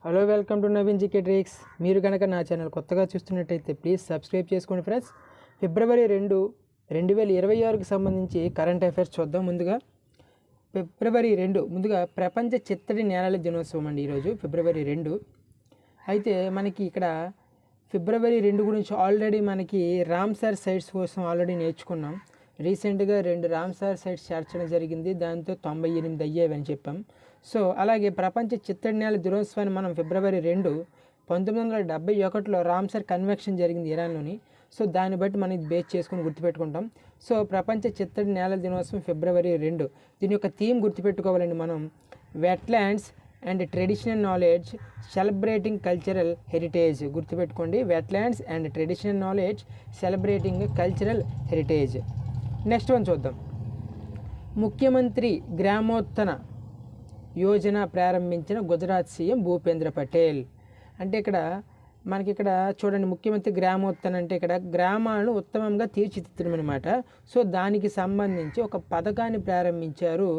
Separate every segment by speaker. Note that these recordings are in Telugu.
Speaker 1: Hello, welcome to Naveen GK tricks. మీరు కనుక నా ఛానల్ కొత్తగా చూస్తున్నట్టయితే ప్లీజ్ సబ్స్క్రైబ్ చేసుకోండి ఫ్రెండ్స్. ఫిబ్రవరి 2, 2026కి సంబంధించి కరెంట్ అఫైర్స్ చూద్దాం. ముందుగా ఫిబ్రవరి 2 ముందుగా ప్రపంచ చిత్తడి నేలల దినోత్సవం అండి ఈరోజు ఫిబ్రవరి 2. అయితే మనకి ఇక్కడ ఫిబ్రవరి 2 గురించి ఆల్రెడీ మనకి రామ్సార్ సైట్స్ కోసం ఆల్రెడీ నేర్చుకున్నాం. రీసెంట్గా 2 రామ్సార్ సైట్స్ చేర్చడం జరిగింది. దాంతో 98 అయ్యేవని చెప్పాం. సో అలాగే ప్రపంచ చిత్తడి నేల దినోత్సవాన్ని మనం ఫిబ్రవరి 2, 1971లో రామ్సార్ కన్వెన్షన్ జరిగింది ఇరాన్లోని. సో దాన్ని బట్టి మనం ఇది బేస్ చేసుకుని గుర్తుపెట్టుకుంటాం. సో ప్రపంచ చిత్తడి నేల దినోత్సవం ఫిబ్రవరి 2. దీని యొక్క థీమ్ గుర్తుపెట్టుకోవాలండి మనం. Wetlands and traditional knowledge celebrating cultural heritage. గుర్తుపెట్టుకోండి, wetlands and traditional knowledge celebrating cultural heritage. Next one చూద్దాం. ముఖ్యమంత్రి గ్రామోత్తన యోజన ప్రారంభించిన గుజరాత్ సీఎం భూపేంద్ర పటేల్. అంటే ఇక్కడ మనకి ఇక్కడ చూడండి, ముఖ్యమంత్రి గ్రామోత్తన అంటే ఇక్కడ గ్రామాలను ఉత్తమంగా తీర్చిదిద్దడం అనమాట. సో దానికి సంబంధించి ఒక పథకాన్ని ప్రారంభించారు.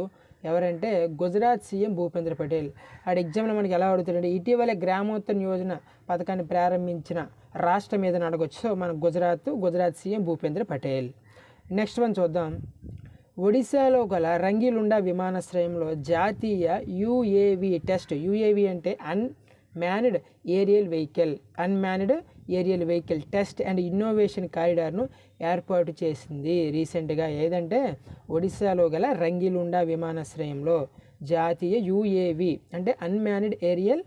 Speaker 1: ఎవరంటే గుజరాత్ సీఎం భూపేంద్ర పటేల్. ఆడ ఎగ్జామ్లో మనకి ఎలా అడుగుతాడంటే ఇటీవల గ్రామోత్తన యోజన పథకాన్ని ప్రారంభించిన రాష్ట్రం ఏదని అడగొచ్చు. సో మన Gujarat CM Bhupendra Patel. Next one చూద్దాం. ఒడిశాలో గల రంగిలుండా విమానాశ్రయంలో జాతీయ యుఏవి టెస్ట్. యుఏవి అంటే unmanned aerial vehicle test and innovation కారిడార్ను ఏర్పాటు చేసింది రీసెంట్గా. ఏదంటే ఒడిశాలో గల రంగిలుండా విమానాశ్రయంలో జాతీయ యుఏవి అంటే unmanned aerial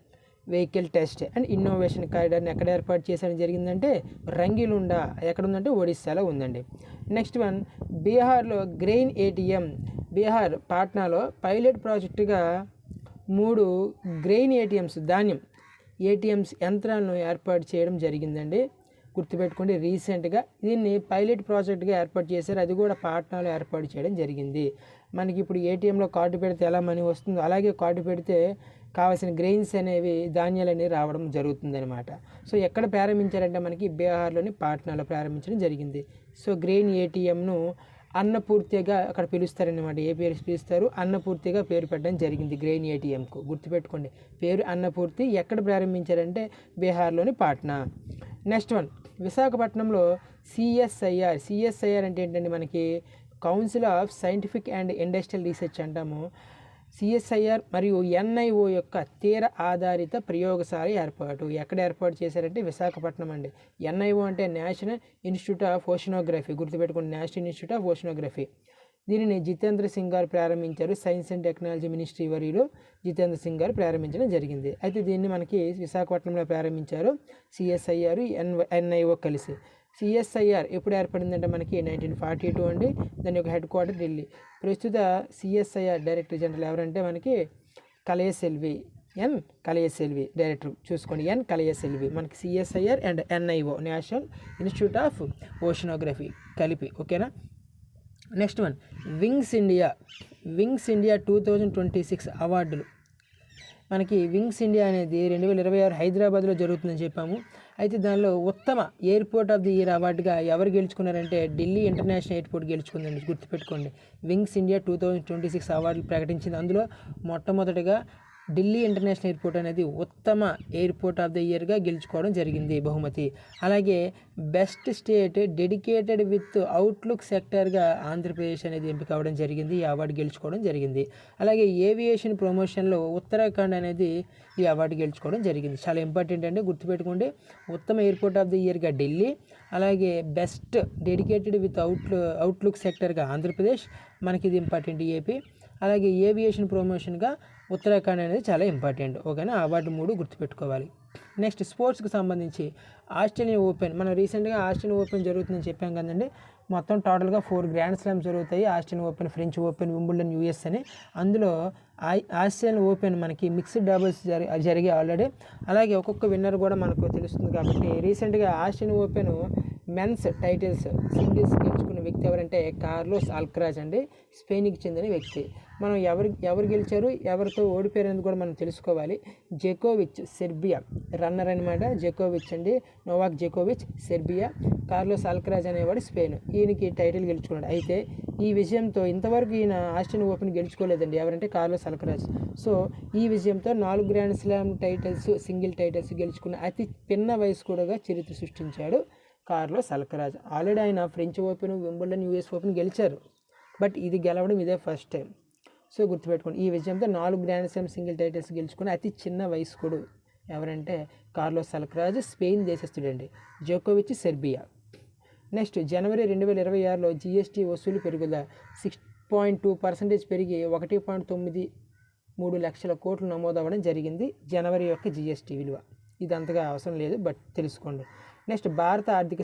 Speaker 1: vehicle test and innovation కారిడార్ని ఎక్కడ ఏర్పాటు చేసడం జరిగిందంటే రంగిలుండా. ఎక్కడ ఉందంటే ఒడిశాలో ఉందండి. Next one. బీహార్లో గ్రెయిన్ ఏటీఎం. బీహార్ పాట్నాలో పైలట్ ప్రాజెక్టుగా 3 గ్రెయిన్ ఏటీఎంస్ ధాన్యం ఏటీఎంస్ యంత్రాలను ఏర్పాటు చేయడం జరిగిందండి. గుర్తుపెట్టుకోండి, రీసెంట్గా దీన్ని పైలట్ ప్రాజెక్ట్గా ఏర్పాటు చేశారు. అది కూడా పాట్నాలో ఏర్పాటు చేయడం జరిగింది. మనకి ఇప్పుడు ఏటీఎంలో కార్డు పెడితే ఎలా మనీ వస్తుందో అలాగే కార్డు పెడితే కావాల్సిన గ్రెయిన్స్ అనేవి ధాన్యాలు అనేవి రావడం జరుగుతుందన్నమాట. సో ఎక్కడ ప్రారంభించారంటే మనకి బీహార్లోని పాట్నాలో ప్రారంభించడం జరిగింది. సో గ్రెయిన్ ఏటీఎంను అన్నపూర్తిగా అక్కడ పిలుస్తారనమాట. ఏ పేరు పిలుస్తారు? అన్నపూర్తిగా పేరు పెట్టడం జరిగింది గ్రెయిన్ ఏటీఎంకు. గుర్తుపెట్టుకోండి, పేరు అన్నపూర్తి. ఎక్కడ ప్రారంభించారంటే బీహార్లోని పాట్నా. Next one. విశాఖపట్నంలో సిఎస్ఐఆర్ అంటే ఏంటంటే మనకి Council of Scientific and Industrial Research అంటాము. సిఎస్ఐఆర్ మరియు ఎన్ఐఓ యొక్క తీర ఆధారిత ప్రయోగశాల ఏర్పాటు. ఎక్కడ ఏర్పాటు చేశారంటే విశాఖపట్నం అండి. ఎన్ఐఓ అంటే నేషనల్ ఇన్స్టిట్యూట్ ఆఫ్ ఓషనోగ్రఫీ. గుర్తుపెట్టుకోండి, నేషనల్ ఇన్స్టిట్యూట్ ఆఫ్ ఓషనోగ్రఫీ. దీనిని జితేంద్ర సింగ్ గారు ప్రారంభించారు. సైన్స్ అండ్ టెక్నాలజీ మినిస్ట్రీ వర్యులు జితేంద్ర సింగ్ గారు ప్రారంభించడం జరిగింది. అయితే దీన్ని మనకి విశాఖపట్నంలో ప్రారంభించారు సిఎస్ఐఆర్ ఎన్ఐఓ కలిసి. సిఎస్ఐఆర్ ఎప్పుడు ఏర్పడిందంటే మనకి 1942 అండి. దాని యొక్క హెడ్ క్వార్టర్ ఢిల్లీ. ప్రస్తుత సిఎస్ఐఆర్ డైరెక్టర్ జనరల్ ఎవరంటే మనకి కలయసెల్వి డైరెక్టర్. చూసుకోండి, కలయసెల్వి. మనకి CSIR and NIO national institute of oceanography కలిపి. ఓకేనా. Next one. వింగ్స్ ఇండియా 2026 అవార్డులు. మనకి వింగ్స్ ఇండియా అనేది 2026 హైదరాబాద్లో జరుగుతుందని చెప్పాము. అయితే దానిలో ఉత్తమ ఎయిర్పోర్ట్ ఆఫ్ ది ఇయర్ అవార్డుగా ఎవరు గెలుచుకున్నారంటే ఢిల్లీ ఇంటర్నేషనల్ ఎయిర్పోర్ట్ గెలుచుకుందండి. గుర్తుపెట్టుకోండి, వింగ్స్ ఇండియా 2026 అవార్డులు ప్రకటించింది. అందులో మొట్టమొదటిగా ఢిల్లీ ఇంటర్నేషనల్ ఎయిర్పోర్ట్ అనేది ఉత్తమ ఎయిర్పోర్ట్ ఆఫ్ ది ఇయర్గా గెలుచుకోవడం జరిగింది బహుమతి. అలాగే best state dedicated with outlook సెక్టర్గా ఆంధ్రప్రదేశ్ అనేది ఎంపిక అవ్వడం జరిగింది. ఈ అవార్డు గెలుచుకోవడం జరిగింది. అలాగే ఏవియేషన్ ప్రమోషన్లో ఉత్తరాఖండ్ అనేది ఈ అవార్డు గెలుచుకోవడం జరిగింది. చాలా ఇంపార్టెంట్ అండి, గుర్తుపెట్టుకోండి. ఉత్తమ ఎయిర్పోర్ట్ ఆఫ్ ది ఇయర్గా ఢిల్లీ, అలాగే బెస్ట్ డెడికేటెడ్ విత్ అవుట్లుక్ సెక్టర్గా ఆంధ్రప్రదేశ్, మనకి ఇది ఇంపార్టెంట్ ఏపీ. అలాగే ఏవియేషన్ ప్రమోషన్గా ఉత్తరాఖండ్ అనేది చాలా ఇంపార్టెంట్. ఓకేనా. అవార్డు 3 గుర్తుపెట్టుకోవాలి. నెక్స్ట్ స్పోర్ట్స్కి సంబంధించి ఆస్ట్రేలియన్ ఓపెన్. మనం రీసెంట్గా ఆస్ట్రేలియన్ ఓపెన్ జరుగుతుందని చెప్పాం కదండి. మొత్తం టోటల్గా 4 గ్రాండ్ స్లామ్స్ జరుగుతాయి. Australian Open, French Open, Wimbledon, US అని. అందులో ఆస్ట్రేలియన్ ఓపెన్ మనకి మిక్స్డ్ డబుల్స్ జరిగే ఆల్రెడీ. అలాగే ఒక్కొక్క విన్నర్ కూడా మనకు తెలుస్తుంది. కాబట్టి రీసెంట్గా Australian Open men's titles singles గెలుచుకున్న వ్యక్తి వ్యక్తి ఎవరంటే కార్లోస్ అల్క్రాజ్ అండి, స్పెయిన్కి చెందిన వ్యక్తి. మనం ఎవరు గెలిచారు, ఎవరితో ఓడిపోయారని కూడా మనం తెలుసుకోవాలి. జోకోవిచ్ సెర్బియా రన్నర్ అనమాట, జోకోవిచ్ అండి, నోవాక్ జోకోవిచ్ సెర్బియా, కార్లోస్ అల్క్రాజ్ అనేవాడు స్పెయిన్. ఈయనకి టైటిల్ గెలుచుకున్నాడు. అయితే ఈ విజయంతో ఇంతవరకు ఈయన ఆస్ట్రేలియన్ ఓపెన్ గెలుచుకోలేదండి, ఎవరంటే కార్లోస్ అల్క్రాజ్. సో ఈ విజయంతో 4 grand slam titles, single titles గెలుచుకున్న అతి పిన్న వయసు కూడా చరిత్ర సృష్టించాడు కార్లోస్ అల్క్రాజ్. ఆల్రెడీ ఆయన French Open, Wimbledon, US open గెలిచారు, బట్ ఇది గెలవడం ఇదే ఫస్ట్ టైం. సో గుర్తుపెట్టుకోండి, ఈ విజయంతో 4 గ్రాండ్ స్లామ్ సింగిల్ టైటిల్స్ గెలుచుకుని అతి చిన్న వయస్కుడు ఎవరంటే కార్లోస్ అల్క్రాజ్, స్పెయిన్ దేశస్థుడండి. జోకోవిచ్ సెర్బియా. నెక్స్ట్ జనవరి 2026లో జిఎస్టీ వసూలు పెరుగుదల 6.2% పెరిగి 1.93 లక్షల కోట్లు నమోదవ్వడం జరిగింది జనవరి యొక్క జిఎస్టీ విలువ. ఇది అంతగా అవసరం లేదు, బట్ తెలుసుకోండి. నెక్స్ట్ భారత ఆర్థిక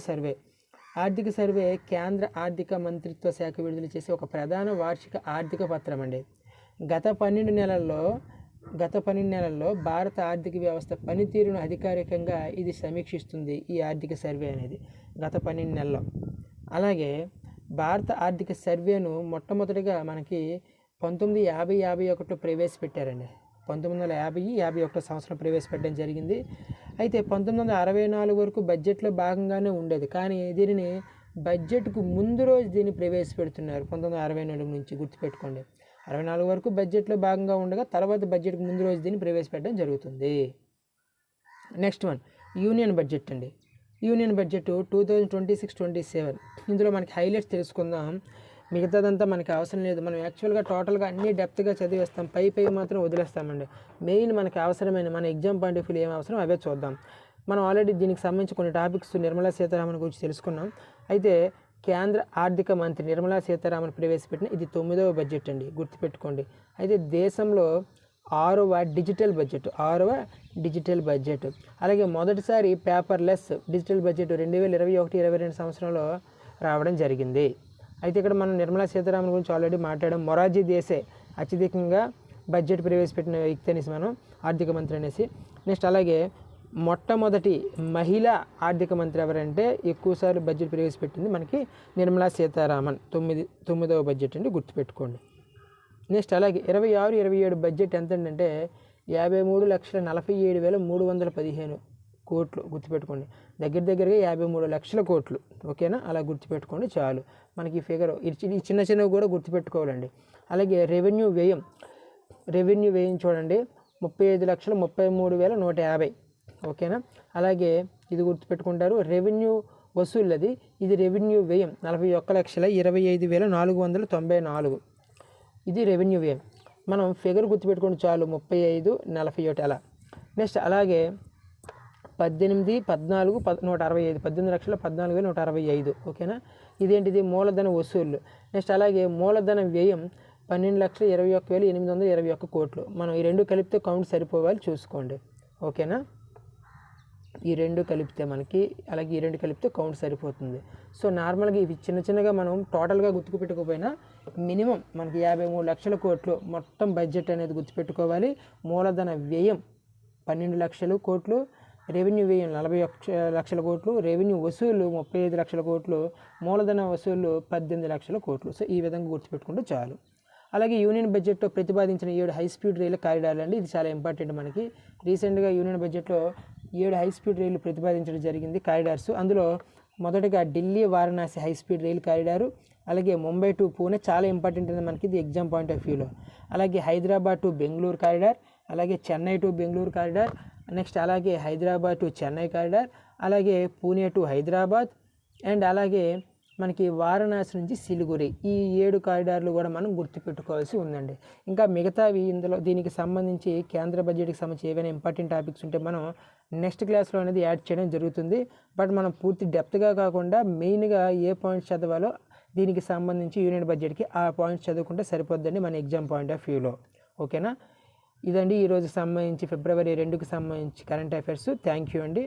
Speaker 1: సర్వే కేంద్ర ఆర్థిక మంత్రిత్వ శాఖ విడుదల చేసే ఒక ప్రధాన వార్షిక ఆర్థిక పత్రం అండి. గత 12 నెలల్లో భారత ఆర్థిక వ్యవస్థ పనితీరును అధికారికంగా ఇది సమీక్షిస్తుంది, ఈ ఆర్థిక సర్వే అనేది గత 12 నెలల్లో. అలాగే భారత ఆర్థిక సర్వేను మొట్టమొదటిగా మనకి 1950-51లో ప్రవేశపెట్టారండి. 1950-51 సంవత్సరం ప్రవేశపెట్టడం జరిగింది. అయితే 1964 వరకు బడ్జెట్లో భాగంగానే ఉండేది, కానీ దీనిని బడ్జెట్కు ముందు రోజు దీన్ని ప్రవేశపెడుతున్నారు 1964 నుంచి. గుర్తుపెట్టుకోండి, 64 వరకు బడ్జెట్లో భాగంగా ఉండగా తర్వాత బడ్జెట్కు ముందు రోజు దీన్ని ప్రవేశపెట్టడం జరుగుతుంది. నెక్స్ట్ వన్ యూనియన్ బడ్జెట్ అండి. Union budget 2026-27. ఇందులో మనకి హైలైట్స్ తెలుసుకుందాం, మిగతాదంతా మనకి అవసరం లేదు. మనం యాక్చువల్గా టోటల్గా అన్నీ డెప్త్గా చదివేస్తాం, పై మాత్రం వదిలేస్తామండి. మెయిన్ మనకి అవసరమైన మన ఎగ్జామ్ పాయింట్ ఆఫ్ వ్యూ ఏం అవసరం అవే చూద్దాం. మనం ఆల్రెడీ దీనికి సంబంధించి కొన్ని టాపిక్స్ నిర్మలా సీతారామన్ గురించి తెలుసుకున్నాం. అయితే కేంద్ర ఆర్థిక మంత్రి నిర్మలా సీతారామన్ ప్రవేశపెట్టిన ఇది 9వ బడ్జెట్ అండి, గుర్తుపెట్టుకోండి. అయితే దేశంలో 6వ డిజిటల్ బడ్జెట్. అలాగే మొదటిసారి పేపర్లెస్ డిజిటల్ బడ్జెట్ 2021-22 సంవత్సరంలో రావడం జరిగింది. అయితే ఇక్కడ మనం నిర్మలా సీతారామన్ గురించి ఆల్రెడీ మాట్లాడాం. మొరార్జీ దేశాయ్ అత్యధికంగా బడ్జెట్ ప్రవేశపెట్టిన వ్యక్తి అనేసి మనం, ఆర్థిక మంత్రి అనేసి. నెక్స్ట్ అలాగే మొట్టమొదటి మహిళా ఆర్థిక మంత్రి ఎవరంటే ఎక్కువసార్లు బడ్జెట్ ప్రవేశపెట్టింది మనకి నిర్మలా సీతారామన్, 9వ బడ్జెట్ అండి, గుర్తుపెట్టుకోండి. నెక్స్ట్ అలాగే 26-27 బడ్జెట్ ఎంత అంటే 53,47,315 కోట్లు, గుర్తుపెట్టుకోండి. దగ్గరగా 53 లక్షల కోట్లు, ఓకేనా? అలా గుర్తుపెట్టుకోండి చాలు. మనకి ఫిగర్ ఈ చిన్నవి కూడా గుర్తుపెట్టుకోవాలండి. అలాగే రెవెన్యూ వ్యయం చూడండి 35,33,150, ఓకేనా? అలాగే ఇది గుర్తుపెట్టుకుంటారు. రెవెన్యూ వసూళ్ళది, ఇది రెవెన్యూ వ్యయం 41,25,494, ఇది రెవెన్యూ వ్యయం. మనం ఫిగర్ గుర్తుపెట్టుకోండి చాలు, 35,41 అలా. నెక్స్ట్ అలాగే 18,14,165, 18,14,165, ఓకేనా? ఇదేంటిది మూలధన వసూళ్ళు. నెక్స్ట్ అలాగే మూలధన వ్యయం 12,21,821 కోట్లు. మనం ఈ రెండు కలిపితే కౌంట్ సరిపోవాలి, చూసుకోండి, ఓకేనా? ఈ రెండు కలిపితే మనకి, అలాగే ఈ రెండు కలిపితే కౌంట్ సరిపోతుంది. సో నార్మల్గా ఇవి చిన్నగా మనం టోటల్గా గుర్తుపెట్టుకోకపోయినా మినిమం మనకి 53 లక్షల కోట్లు మొత్తం బడ్జెట్ అనేది గుర్తుపెట్టుకోవాలి. మూలధన వ్యయం 12 లక్షల కోట్లు, రెవెన్యూ వ్యయం 41 లక్షల కోట్లు, రెవెన్యూ వసూళ్ళు 35 లక్షల కోట్లు, మూలధన వసూళ్ళు 18 లక్షల కోట్లు. సో ఈ విధంగా గుర్తుపెట్టుకుంటే చాలు. అలాగే యూనియన్ బడ్జెట్లో ప్రతిపాదించిన 7 హై స్పీడ్ రైలు కారిడార్లు అండి, ఇది చాలా ఇంపార్టెంట్ మనకి. రీసెంట్గా యూనియన్ బడ్జెట్లో 7 హై స్పీడ్ రైలు ప్రతిపాదించడం జరిగింది, కారిడార్స్. అందులో మొదటగా ఢిల్లీ వారణాసి హై స్పీడ్ రైలు కారిడారు, అలాగే ముంబై టు పూణే చాలా ఇంపార్టెంట్ ఉంది మనకి, ఇది ఎగ్జామ్ పాయింట్ ఆఫ్ వ్యూలో. అలాగే హైదరాబాద్ టు బెంగళూరు కారిడార్, అలాగే Chennai to Bengaluru corridor, next అలాగే హైదరాబాద్ టు చెన్నై కారిడార్, అలాగే పూణే టు హైదరాబాద్, అండ్ అలాగే మనకి వారణాసి నుంచి సిలిగురి. ఈ 7 కారిడార్లు కూడా మనం గుర్తుపెట్టుకోవాల్సి ఉందండి. ఇంకా మిగతావి ఇందులో దీనికి సంబంధించి కేంద్ర బడ్జెట్కి సంబంధించి ఏవైనా ఇంపార్టెంట్ టాపిక్స్ ఉంటే మనం నెక్స్ట్ క్లాస్లో అనేది యాడ్ చేయడం జరుగుతుంది. బట్ మనం పూర్తి డెప్త్గా కాకుండా మెయిన్గా ఏ పాయింట్స్ చదవాలో దీనికి సంబంధించి యూనియన్ బడ్జెట్కి ఆ పాయింట్స్ చదువుకుంటే సరిపోద్దండి మన ఎగ్జామ్ పాయింట్ ఆఫ్ వ్యూలో, ఓకేనా? ఇదండి ఈరోజు సంబంధించి ఫిబ్రవరి 2కి సంబంధించి కరెంట్ అఫైర్స్. థ్యాంక్ యూ అండి.